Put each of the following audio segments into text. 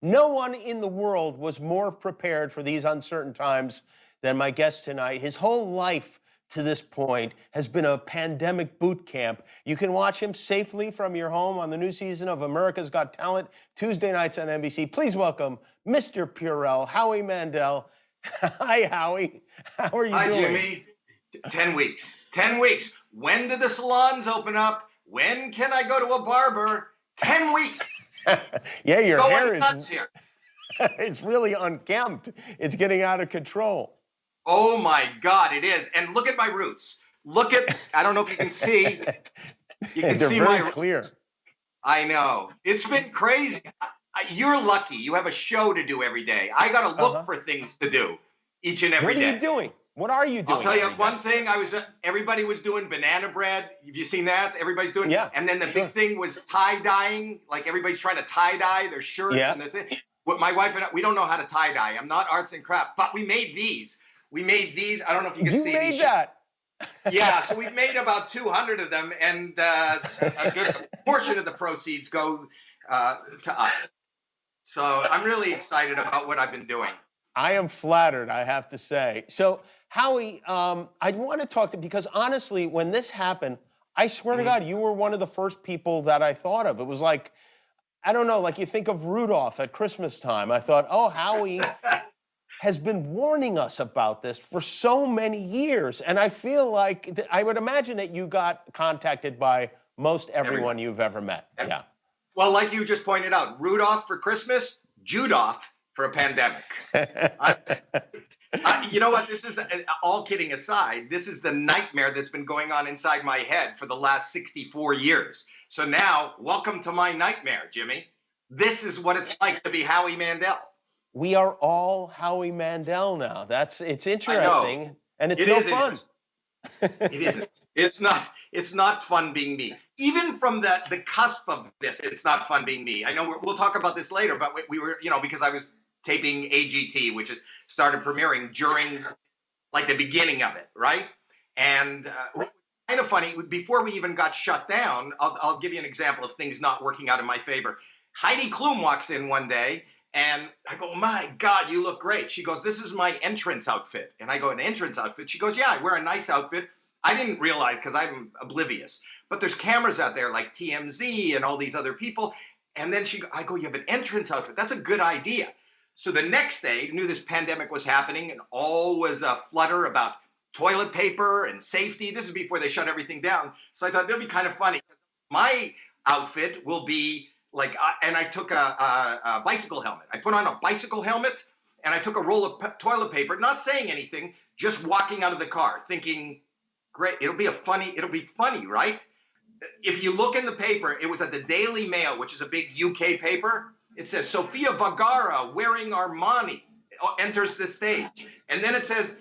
No one in the world was more prepared for these uncertain times than my guest tonight. His whole life to this point has been a pandemic boot camp. You can watch him safely from your home on the new season of America's Got Talent, Tuesday nights on NBC. Please welcome Mr. Purell, Howie Mandel. Hi, Howie. How are you Hi, doing? Jimmy. 10 weeks. 10 weeks. When do the salons open up? When can I go to a barber? 10 weeks. Yeah, your Going hair nuts is here. it's really unkempt. It's getting out of control. Oh my God, it is. And look at my roots. Look at, I don't know if you can see. You can They're see very my clear. roots. I know. It's been crazy. You're lucky. You have a show to do every day. I got to look for things to do each and every day. What are you doing? What are you doing? I'll tell you one thing. Everybody was doing banana bread. Have you seen that? Everybody's doing. Yeah. And then the big thing was tie dyeing. Like everybody's trying to tie dye their shirts and the thing. What my wife and I, we don't know how to tie dye. I'm not arts and crafts, but we made these. We made these. I don't know if you can see. You made that. Yeah. So we made about 200 of them, and a good portion of the proceeds go to us. So I'm really excited about what I've been doing. I am flattered, I have to say. So, Howie, I want to talk to, because honestly, when this happened, I swear to God, you were one of the first people that I thought of. It was like, I don't know, like you think of Rudolph at Christmas time. I thought, oh, Howie has been warning us about this for so many years. And I feel like, I would imagine that you got contacted by most everyone you've ever met. Yeah. Well, like you just pointed out, Rudolph for Christmas, Judoff for a pandemic. You know what? This is, all kidding aside, this is the nightmare that's been going on inside my head for the last 64 years. So now, welcome to my nightmare, Jimmy. This is what it's like to be Howie Mandel. We are all Howie Mandel now. It's interesting, and it's no fun. It isn't. It's not fun being me. Even from the cusp of this, it's not fun being me. I know we'll talk about this later, but we were, because I was taping AGT, which is started premiering during like the beginning of it, right? And kind of funny, before we even got shut down, I'll give you an example of things not working out in my favor. Heidi Klum walks in one day, and I go, my God, you look great. She goes, this is my entrance outfit. And I go, an entrance outfit? She goes, yeah, I wear a nice outfit. I didn't realize, because I'm oblivious, but there's cameras out there like TMZ and all these other people. And then I go, you have an entrance outfit. That's a good idea. So the next day, I knew this pandemic was happening, and all was a flutter about toilet paper and safety. This is before they shut everything down. So I thought that'd be kind of funny. My outfit will be like, and I took a bicycle helmet. I put on a bicycle helmet, and I took a roll of toilet paper, not saying anything, just walking out of the car, thinking, great, it'll be funny, right? If you look in the paper, it was at the Daily Mail, which is a big UK paper. It says, Sofia Vergara wearing Armani enters the stage. And then it says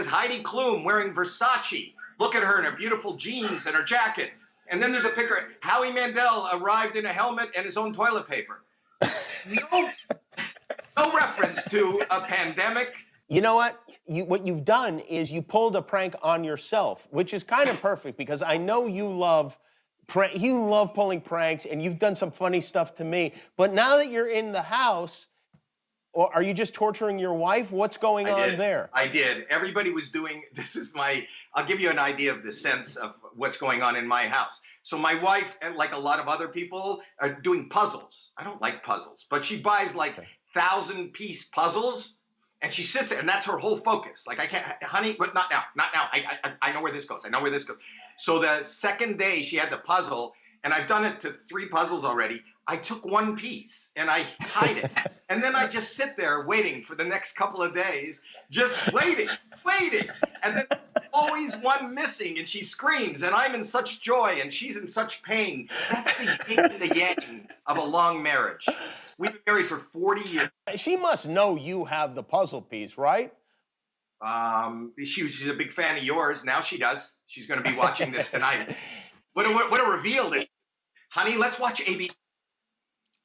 Heidi Klum wearing Versace. Look at her in her beautiful jeans and her jacket. And then there's a picture. Howie Mandel arrived in a helmet and his own toilet paper. No reference to a pandemic. You know what? What you've done is you pulled a prank on yourself, which is kind of perfect, because I know you love pulling pranks, and you've done some funny stuff to me. But now that you're in the house, or are you just torturing your wife? What's going on there? I did. Everybody was doing, I'll give you an idea of the sense of what's going on in my house. So my wife, and like a lot of other people, are doing puzzles. I don't like puzzles, but she buys like 1,000-piece puzzles, and she sits there, and that's her whole focus. Like, I can't, honey, but not now. I know where this goes. So the second day she had the puzzle, and I've done it to 3 puzzles already. I took one piece and I hide it. And then I just sit there waiting for the next couple of days, just waiting. And then always one missing, and she screams, and I'm in such joy, and she's in such pain. That's the yin and the yang of a long marriage. We've been married for 40 years. She must know you have the puzzle piece, right? She's a big fan of yours. Now she does. She's going to be watching this tonight. What a reveal this. Honey, let's watch ABC.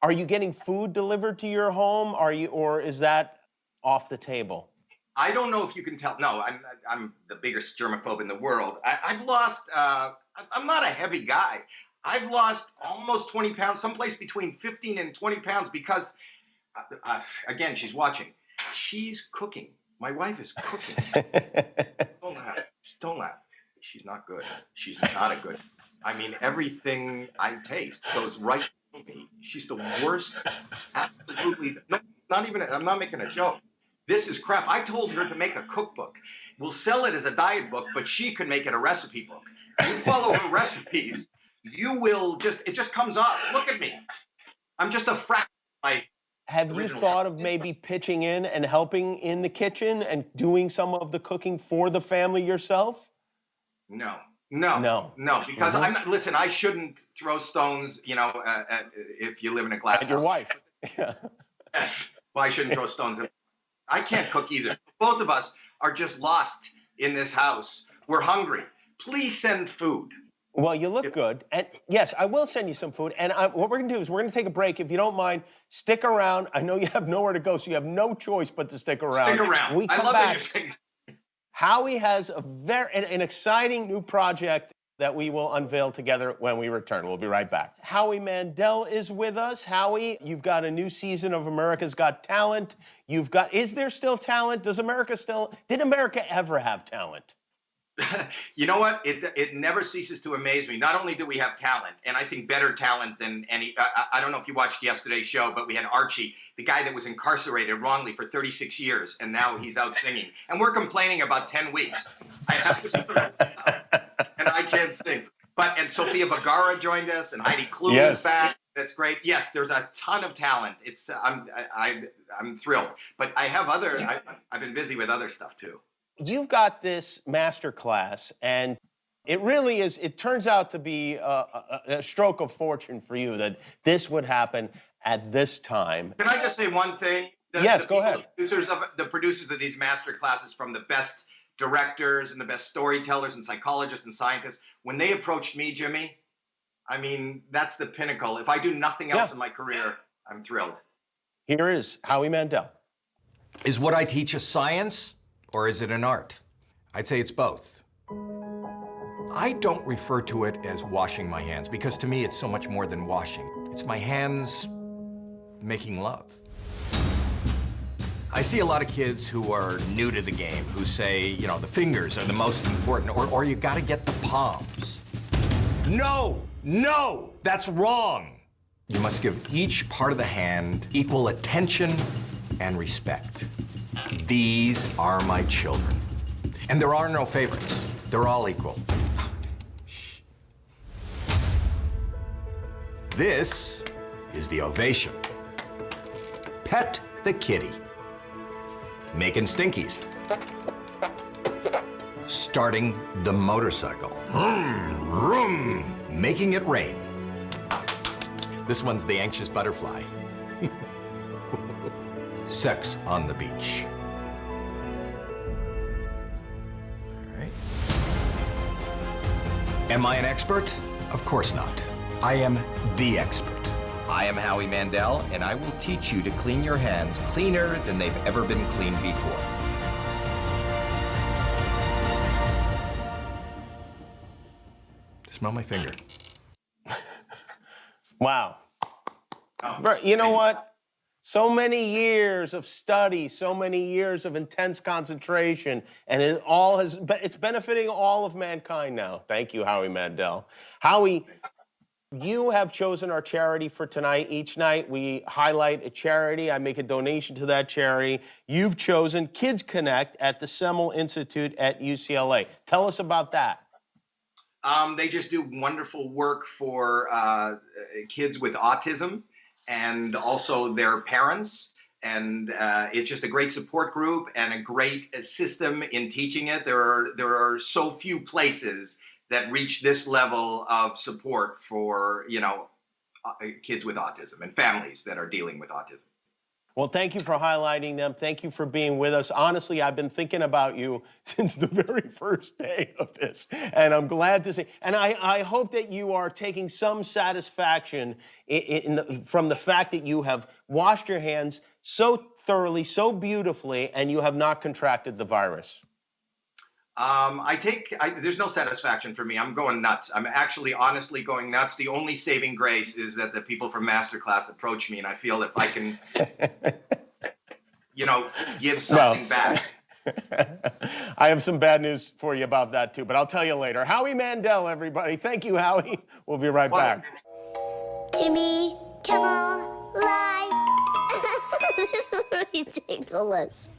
Are you getting food delivered to your home? Or is that off the table? I don't know if you can tell. No, I'm the biggest germaphobe in the world. I've lost, I'm not a heavy guy. I've lost almost 20 pounds, someplace between 15 and 20 pounds, because Again, she's watching. She's cooking. My wife is cooking. Don't laugh. Don't laugh. She's not good. She's not a good. I mean, everything I taste goes right through me. She's the worst. Absolutely. No, not even. I'm not making a joke. This is crap. I told her to make a cookbook. We'll sell it as a diet book, but she can make it a recipe book. You follow her recipes, you will it just comes off. Look at me. I'm just a fraction of my Have you thought of maybe pitching in and helping in the kitchen and doing some of the cooking for the family yourself? No, because I'm not. Listen, I shouldn't throw stones. If you live in a glass At your house. wife. Yes. Well, I shouldn't throw stones. I can't cook either. Both of us are just lost in this house. We're hungry. Please send food. Well, you look good. And yes, I will send you some food. And what we're going to do is we're going to take a break. If you don't mind, stick around. I know you have nowhere to go, so you have no choice but to stick around. Stick around. When we come I love back, that you're saying. Howie has an exciting new project that we will unveil together when we return. We'll be right back. Howie Mandel is with us. Howie, you've got a new season of America's Got Talent. Is there still talent? Did America ever have talent? You know what? It never ceases to amaze me. Not only do we have talent, and I think better talent than any. I don't know if you watched yesterday's show, but we had Archie, the guy that was incarcerated wrongly for 36 years, and now he's out singing. And we're complaining about 10 weeks. And I can't sing. And Sofia Vergara joined us, and Heidi Klum is back. That's great. Yes, there's a ton of talent. I'm thrilled. But I've been busy with other stuff too. You've got this master class, and it turns out to be a stroke of fortune for you that this would happen at this time. Can I just say one thing? Yes, go ahead. The producers of these master classes, from the best directors and the best storytellers and psychologists and scientists, when they approached me, Jimmy, I mean, that's the pinnacle. If I do nothing else in my career, I'm thrilled. Here is Howie Mandel. Is what I teach a science? Or is it an art? I'd say it's both. I don't refer to it as washing my hands, because to me it's so much more than washing. It's my hands making love. I see a lot of kids who are new to the game who say, the fingers are the most important, or you gotta get the palms. No, that's wrong. You must give each part of the hand equal attention and respect. These are my children. And there are no favorites. They're all equal. This is the ovation. Pet the kitty. Making stinkies. Starting the motorcycle. Vroom, making it rain. This one's the anxious butterfly. Sex on the beach. All right. Am I an expert? Of course not. I am the expert. I am Howie Mandel, and I will teach you to clean your hands cleaner than they've ever been cleaned before. Smell my finger. Wow. You know what? So many years of study, so many years of intense concentration, and it's benefiting all of mankind now. Thank you, Howie Mandel. Howie, you have chosen our charity for tonight. Each night we highlight a charity. I make a donation to that charity. You've chosen Kids Connect at the Semel Institute at UCLA. Tell us about that. They just do wonderful work for kids with autism and also their parents. And it's just a great support group and a great system in teaching it. There are so few places that reach this level of support for, kids with autism and families that are dealing with autism. Well, thank you for highlighting them. Thank you for being with us. Honestly, I've been thinking about you since the very first day of this, and I'm glad to see. And I hope that you are taking some satisfaction from the fact that you have washed your hands so thoroughly, so beautifully, and you have not contracted the virus. There's no satisfaction for me. I'm going nuts. I'm actually honestly going nuts. The only saving grace is that the people from Masterclass approach me, and I feel if I can, give something back. I have some bad news for you about that too, but I'll tell you later. Howie Mandel, everybody. Thank you, Howie. We'll be right back. Jimmy Kimmel Live. This is ridiculous.